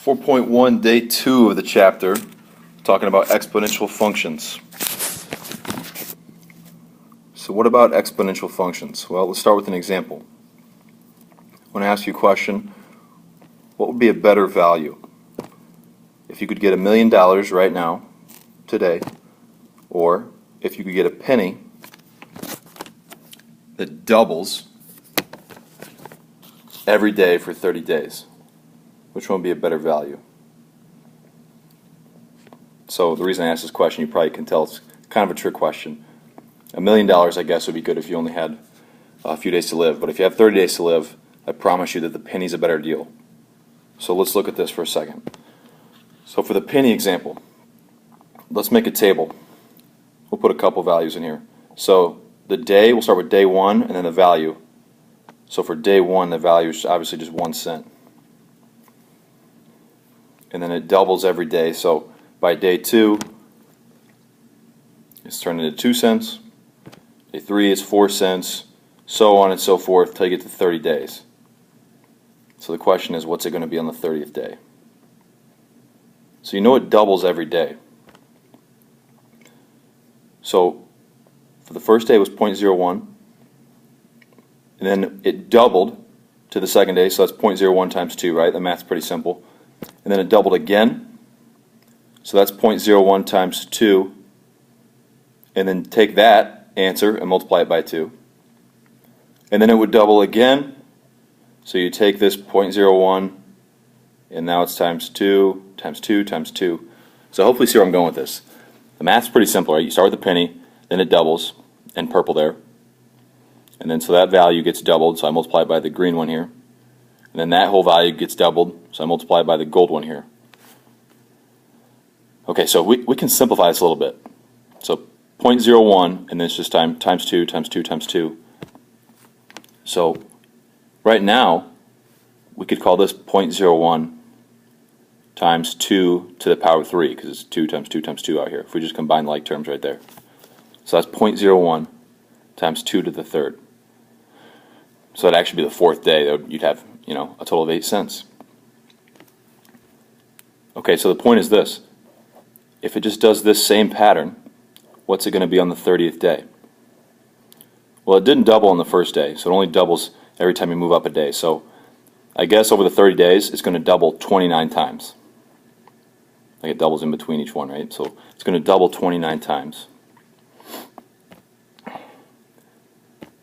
4.1, day 2 of the chapter, talking about exponential functions. So what about exponential functions? Well, let's start with an example. I want to ask you a question. What would be a better value? If you could get $1 million right now, today, or if you could get a penny that doubles every day for 30 days. Which one would be a better value? So the reason I asked this question, you probably can tell it's kind of a trick question. $1 million, I guess, would be good if you only had a few days to live. But if you have 30 days to live, I promise you that the penny's a better deal. So let's look at this for a second. So for the penny example, let's make a table. We'll put a couple values in here. So the day, we'll start with day 1 and then the value. So for day 1, the value is obviously just 1 cent. And then it doubles every day. So by day 2, it's turned into 2 cents. Day 3 is 4 cents, so on and so forth till you get to 30 days. So the question is, what's it going to be on the 30th day? So you know it doubles every day. So for the first day it was 0.01, and then it doubled to the second day, so that's 0.01 times 2, right? The math's pretty simple. And then it doubled again, so that's 0.01 times 2, and then take that answer and multiply it by 2. And then it would double again, so you take this 0.01, and now it's times 2, times 2, times 2. So hopefully you see where I'm going with this. The math's pretty simple, right? You start with a penny, then it doubles, in purple there. And then so that value gets doubled, so I multiply it by the green one here. And then that whole value gets doubled, so I multiply it by the gold one here. Okay, so we can simplify this a little bit. So 0.01, and then it's just times 2, times 2, times 2. So right now, we could call this 0.01 times 2 to the power 3, because it's 2 times 2 times 2 out here, if we just combine like terms right there. So that's 0.01 times 2 to the third. So that'd actually be the 4th day. You'd have, a total of 8 cents. Okay, so the point is this. If it just does this same pattern, what's it going to be on the 30th day? Well, it didn't double on the first day, so it only doubles every time you move up a day. So I guess over the 30 days, it's going to double 29 times. Like it doubles in between each one, right? So it's going to double 29 times.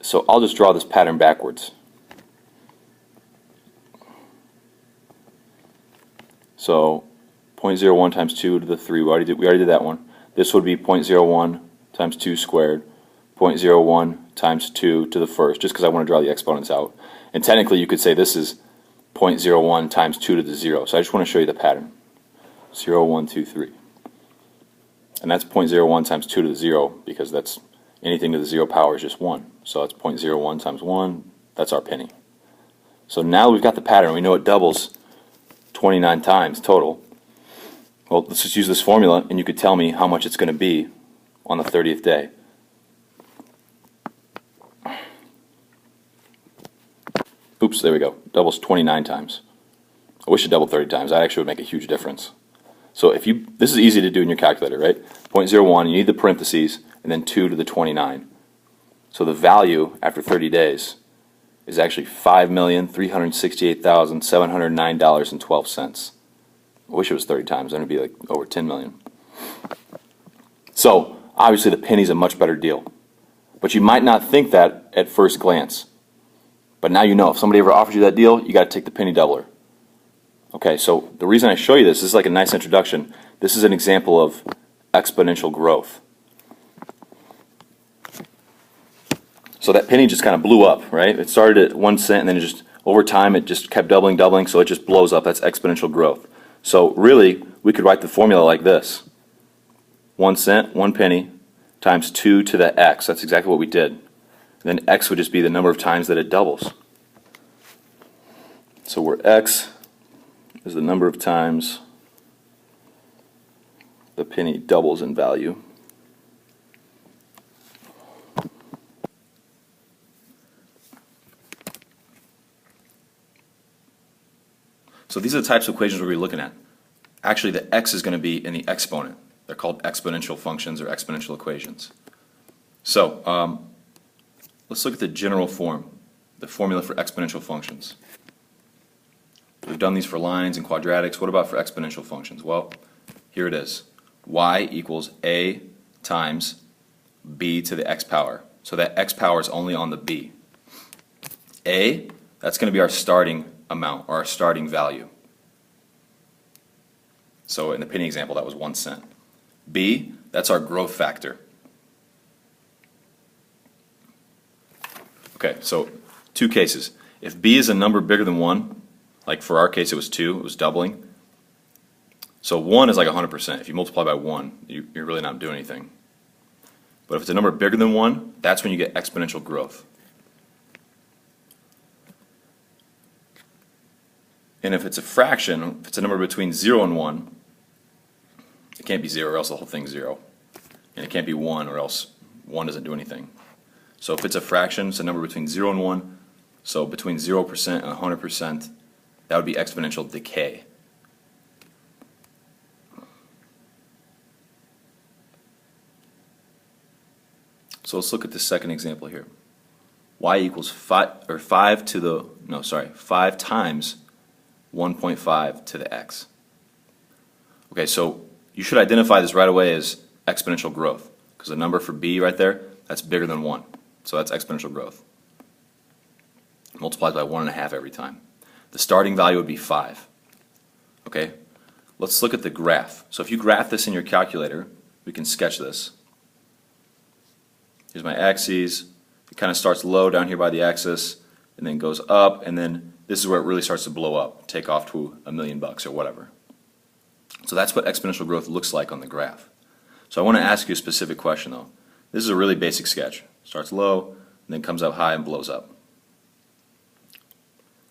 So I'll just draw this pattern backwards. So 0.01 times 2 to the 3, we already did that one. This would be 0.01 times 2 squared, 0.01 times 2 to the first, just because I want to draw the exponents out. And technically you could say this is 0.01 times 2 to the 0. So I just want to show you the pattern. 0, 1, 2, 3. And that's 0.01 times 2 to the 0, because that's anything to the 0 power is just 1. So that's 0.01 times 1, that's our penny. So now we've got the pattern, we know it doubles 29 times total. Well, let's just use this formula and you could tell me how much it's going to be on the 30th day. Oops, there we go. Doubles 29 times. I wish it doubled 30 times. That actually would make a huge difference. So this is easy to do in your calculator, right? 0.01, you need the parentheses, and then 2 to the 29. So the value after 30 days is actually $5,368,709.12. I wish it was 30 times, then it'd be like over 10 million. So obviously the penny's a much better deal. But you might not think that at first glance. But now you know, if somebody ever offers you that deal, you got to take the penny doubler. Okay, so the reason I show you this is like a nice introduction. This is an example of exponential growth. So that penny just kind of blew up, right? It started at 1 cent and then it just, over time, it just kept doubling, so it just blows up. That's exponential growth. So really, we could write the formula like this. 1 cent, 1 penny, times 2 to the x. That's exactly what we did. And then x would just be the number of times that it doubles. So where x is the number of times the penny doubles in value. So these are the types of equations we're going to be looking at. Actually, the x is going to be in the exponent. They're called exponential functions or exponential equations. So let's look at the general form, the formula for exponential functions. We've done these for lines and quadratics. What about for exponential functions? Well, here it is. Y equals a times b to the x power. So that x power is only on the b. A, that's going to be our starting amount or our starting value. So in the penny example, that was 1 cent. B, that's our growth factor. Okay, so two cases. If b is a number bigger than 1, like for our case it was 2, it was doubling. So 1 is like 100%. If you multiply by 1, you're really not doing anything. But if it's a number bigger than 1, that's when you get exponential growth. And if it's a fraction, if it's a number between 0 and 1, it can't be 0 or else the whole thing's 0. And it can't be 1 or else 1 doesn't do anything. So if it's a fraction, it's a number between 0 and 1, so between 0% and 100%, that would be exponential decay. So let's look at the second example here. Y equals 5 times 1.5 to the x. Okay, so you should identify this right away as exponential growth, because the number for b right there, that's bigger than 1. So that's exponential growth. Multiplies by 1.5 every time. The starting value would be 5. Okay, let's look at the graph. So if you graph this in your calculator, we can sketch this. Here's my axes. It kind of starts low down here by the axis and then goes up, and then this is where it really starts to blow up, take off to $1 million or whatever. So that's what exponential growth looks like on the graph. So I want to ask you a specific question though. This is a really basic sketch. Starts low and then comes up high and blows up.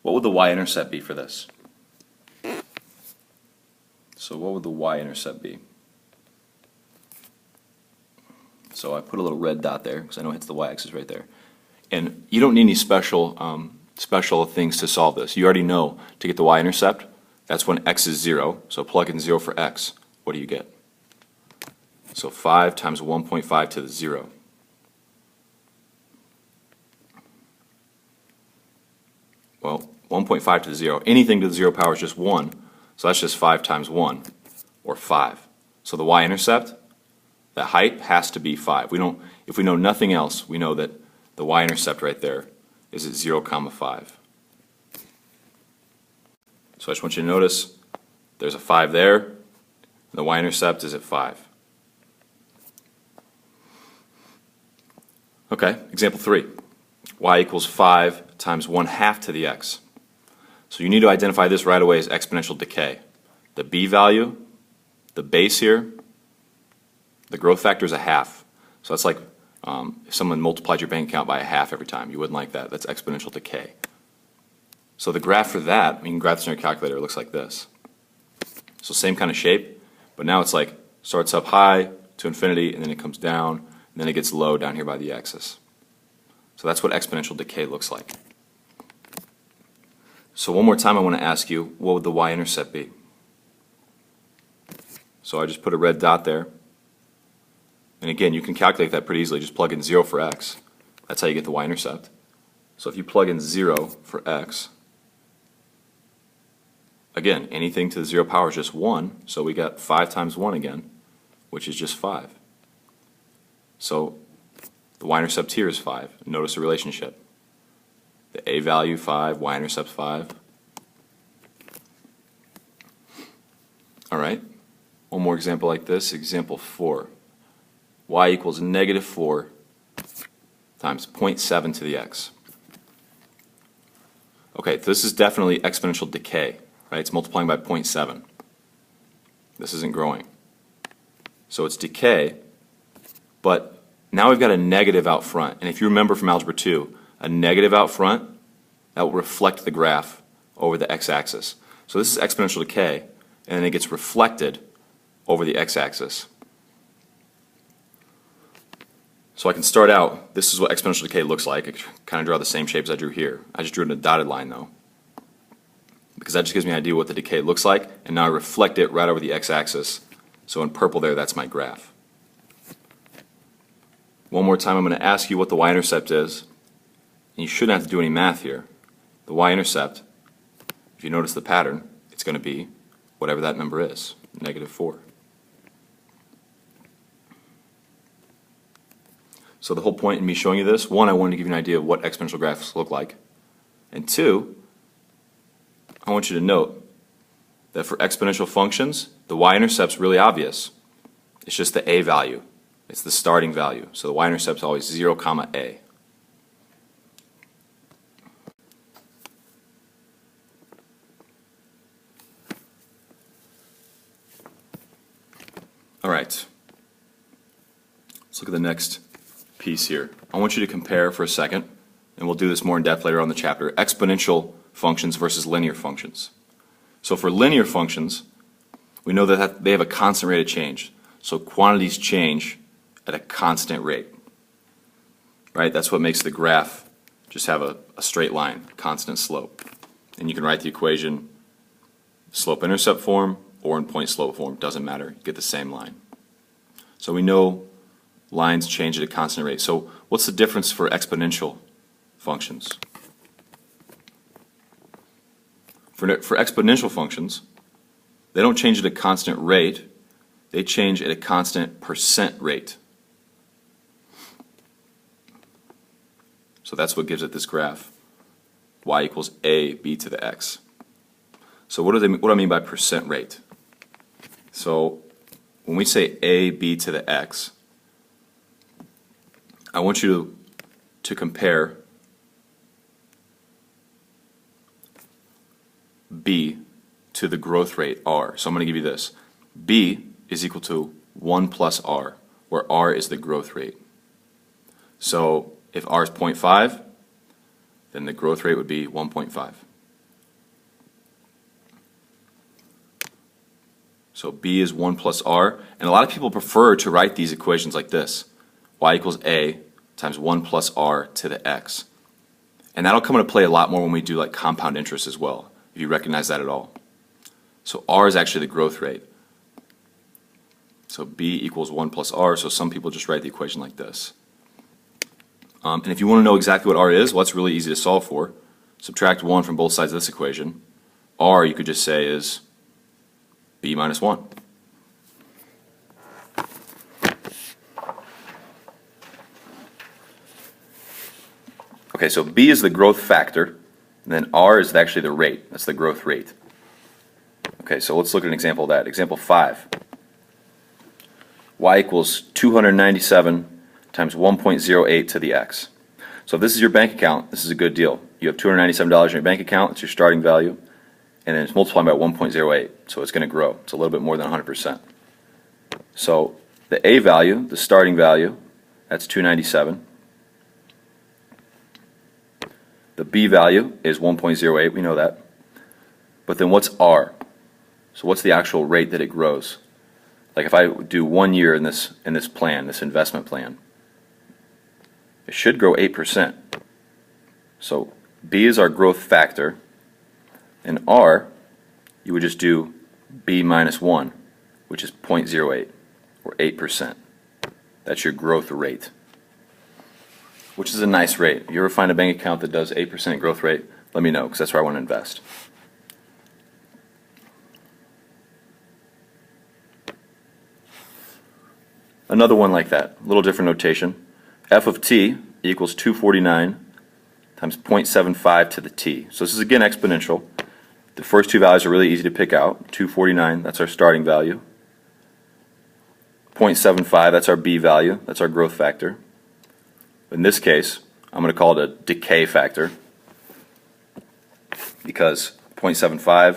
What would the y-intercept be for this? So what would the y-intercept be? So I put a little red dot there because I know it hits the y-axis right there. And you don't need any special things to solve this. You already know to get the y-intercept, that's when x is 0. So plug in 0 for x. What do you get? So 5 times 1.5 to the 0. Well, 1.5 to the 0. Anything to the 0 power is just 1. So that's just 5 times 1, or 5. So the y-intercept, that height has to be 5. If we know nothing else, we know that the y-intercept right there is at 0, 5. So I just want you to notice there's a 5 there, and the y-intercept is at 5. Okay, example 3. Y equals 5 times 1/2 to the x. So you need to identify this right away as exponential decay. The b value, the base here, the growth factor is 1/2. So that's like if someone multiplied your bank account by 1/2 every time. You wouldn't like that. That's exponential decay. So the graph for that, you can graph this in your calculator, it looks like this. So same kind of shape, but now it's like starts up high to infinity, and then it comes down, and then it gets low down here by the axis. So that's what exponential decay looks like. So one more time I want to ask you, what would the y-intercept be? So I just put a red dot there. And again, you can calculate that pretty easily. Just plug in 0 for x. That's how you get the y-intercept. So if you plug in 0 for x, again, anything to the 0 power is just 1. So we got 5 times 1 again, which is just 5. So the y-intercept here is 5. Notice the relationship. The a value 5, y-intercept 5. Alright, one more example like this, example 4. Y equals -4 times 0.7 to the x. Okay, this is definitely exponential decay, right? It's multiplying by 0.7. This isn't growing. So it's decay, but now we've got a negative out front. And if you remember from Algebra 2, a negative out front, that will reflect the graph over the x-axis. So this is exponential decay, and then it gets reflected over the x-axis. So I can start out, this is what exponential decay looks like. I kind of draw the same shape as I drew here. I just drew it in a dotted line though. because that just gives me an idea what the decay looks like, and now I reflect it right over the x-axis. So in purple there, that's my graph. One more time, I'm going to ask you what the y-intercept is. And you shouldn't have to do any math here. The y-intercept, if you notice the pattern, it's going to be whatever that number is, -4. So the whole point in me showing you this, one, I wanted to give you an idea of what exponential graphs look like. And two, I want you to note that for exponential functions, the y-intercept's really obvious. It's just the a value. It's the starting value. So the y-intercept's always 0, a. All right. Let's look at the next piece here. I want you to compare for a second, and we'll do this more in depth later on in the chapter, exponential functions versus linear functions. So for linear functions, we know that they have a constant rate of change. So quantities change at a constant rate. Right? That's what makes the graph just have a straight line, constant slope. And you can write the equation slope-intercept form or in point-slope form, doesn't matter, you get the same line. So we know lines change at a constant rate. So what's the difference for exponential functions? For exponential functions, they don't change at a constant rate, they change at a constant percent rate. So that's what gives it this graph, y equals a b to the x. So what do I mean by percent rate? So when we say a b to the x, I want you to compare b to the growth rate r. So I'm going to give you this. b is equal to 1 plus r, where r is the growth rate. So if r is 0.5, then the growth rate would be 1.5. So b is 1 plus r, and a lot of people prefer to write these equations like this. Y equals a times 1 plus r to the x. And that'll come into play a lot more when we do like compound interest as well, if you recognize that at all. So r is actually the growth rate. So b equals 1 plus r, so some people just write the equation like this. And if you want to know exactly what r is, well, it's really easy to solve for. Subtract 1 from both sides of this equation. R, you could just say, is b minus 1. Okay, so b is the growth factor, and then r is actually the rate. That's the growth rate. Okay, so let's look at an example of that. Example 5. Y equals 297 times 1.08 to the x. So if this is your bank account, this is a good deal. You have $297 in your bank account, it's your starting value, and then it's multiplied by 1.08, so it's going to grow. It's a little bit more than 100%. So the a value, the starting value, that's 297. The b value is 1.08, we know that. But then what's r? So what's the actual rate that it grows? Like if I do 1 year in this plan, this investment plan, it should grow 8%. So b is our growth factor, and r, you would just do b minus 1, which is 0.08, or 8%. That's your growth rate, which is a nice rate. If you ever find a bank account that does 8% growth rate, let me know, because that's where I want to invest. Another one like that, a little different notation. F of t equals 249 times 0.75 to the t. So this is again exponential. The first two values are really easy to pick out. 249, that's our starting value. 0.75, that's our b value, that's our growth factor. In this case, I'm going to call it a decay factor, because 0.75,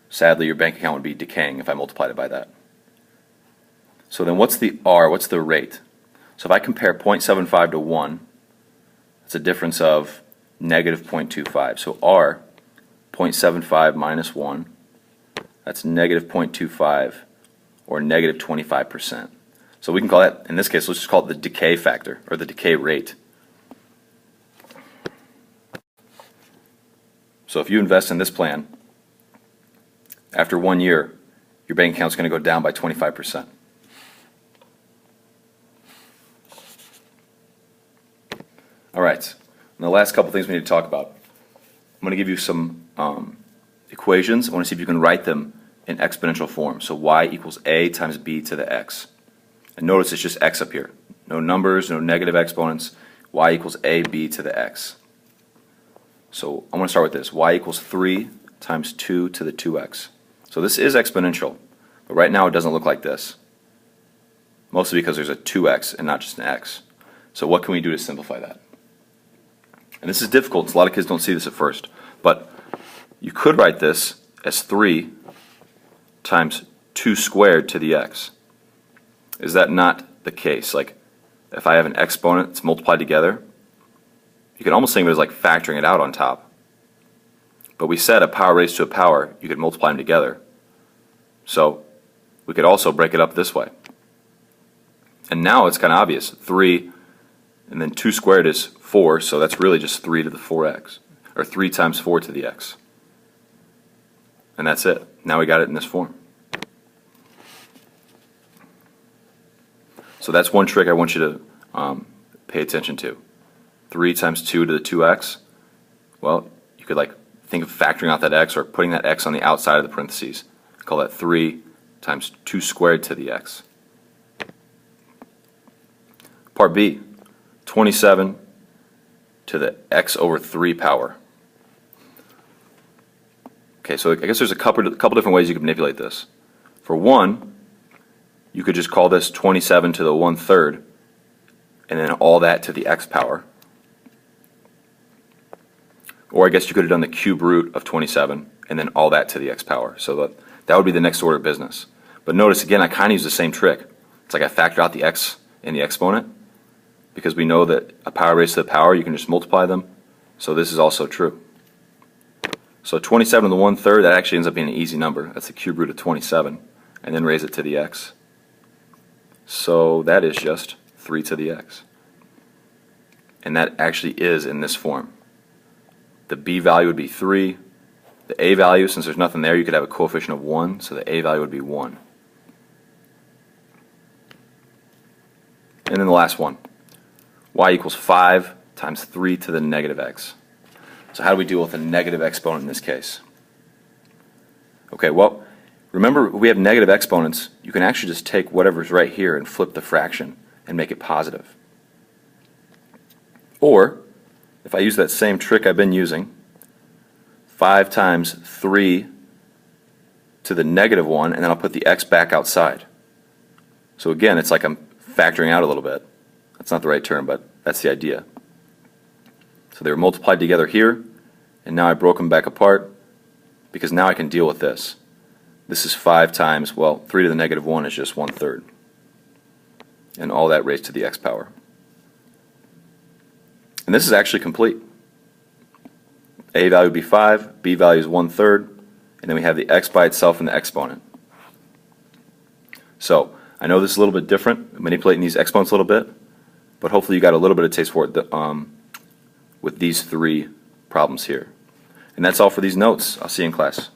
sadly your bank account would be decaying if I multiplied it by that. So then what's the r, what's the rate? So if I compare 0.75 to 1, that's a difference of negative 0.25. So r, 0.75 minus 1, that's negative 0.25, or negative 25%. So we can call that, in this case, let's just call it the decay factor, or the decay rate. So if you invest in this plan, after 1 year, your bank account's going to go down by 25%. All right, and the last couple things we need to talk about. I'm going to give you some equations. I want to see if you can write them in exponential form. So y equals a times b to the x. And notice it's just x up here. No numbers, no negative exponents. Y equals ab to the x. So I'm going to start with this. Y equals 3 times 2 to the 2x. So this is exponential, but right now it doesn't look like this. Mostly because there's a 2x and not just an x. So what can we do to simplify that? And this is difficult, so a lot of kids don't see this at first. But you could write this as 3 times 2 squared to the x. Is that not the case? Like, if I have an exponent that's multiplied together, you can almost think of it as like factoring it out on top. But we said a power raised to a power, you could multiply them together. So we could also break it up this way. And now it's kind of obvious. 3 and then 2 squared is 4, so that's really just 3 to the 4x, or 3 times 4 to the x. And that's it. Now we got it in this form. So that's one trick I want you to pay attention to. 3 times 2 to the 2x. Well, you could like think of factoring out that x or putting that x on the outside of the parentheses. Call that 3 times 2 squared to the x. Part B, 27 to the x over 3 power. Okay, so I guess there's a couple different ways you can manipulate this. For one, you could just call this 27 to the 1/3 and then all that to the x power. Or I guess you could have done the cube root of 27 and then all that to the x power. So that would be the next order of business. But notice again, I kind of use the same trick. It's like I factor out the x in the exponent because we know that a power raised to the power, you can just multiply them. So this is also true. So 27 to the 1/3, that actually ends up being an easy number. That's the cube root of 27. And then raise it to the x. So that is just 3 to the x. And that actually is in this form. The b value would be 3. The a value, since there's nothing there, you could have a coefficient of 1, so the a value would be 1. And then the last one. Y equals 5 times 3 to the negative x. So how do we deal with a negative exponent in this case? Okay, well, remember we have negative exponents. You can actually just take whatever's right here and flip the fraction and make it positive. Or, if I use that same trick I've been using, 5 times 3 to the negative 1, and then I'll put the x back outside. So again, it's like I'm factoring out a little bit. That's not the right term, but that's the idea. So they were multiplied together here, and now I broke them back apart because now I can deal with this. This is 5 times, well, 3 to the negative 1 is just 1/3. And all that raised to the x power. And this is actually complete. A value would be 5, b value is 1/3, and then we have the x by itself in the exponent. So I know this is a little bit different, manipulating these exponents a little bit, but hopefully you got a little bit of taste for it with these 3 problems here. And that's all for these notes. I'll see you in class.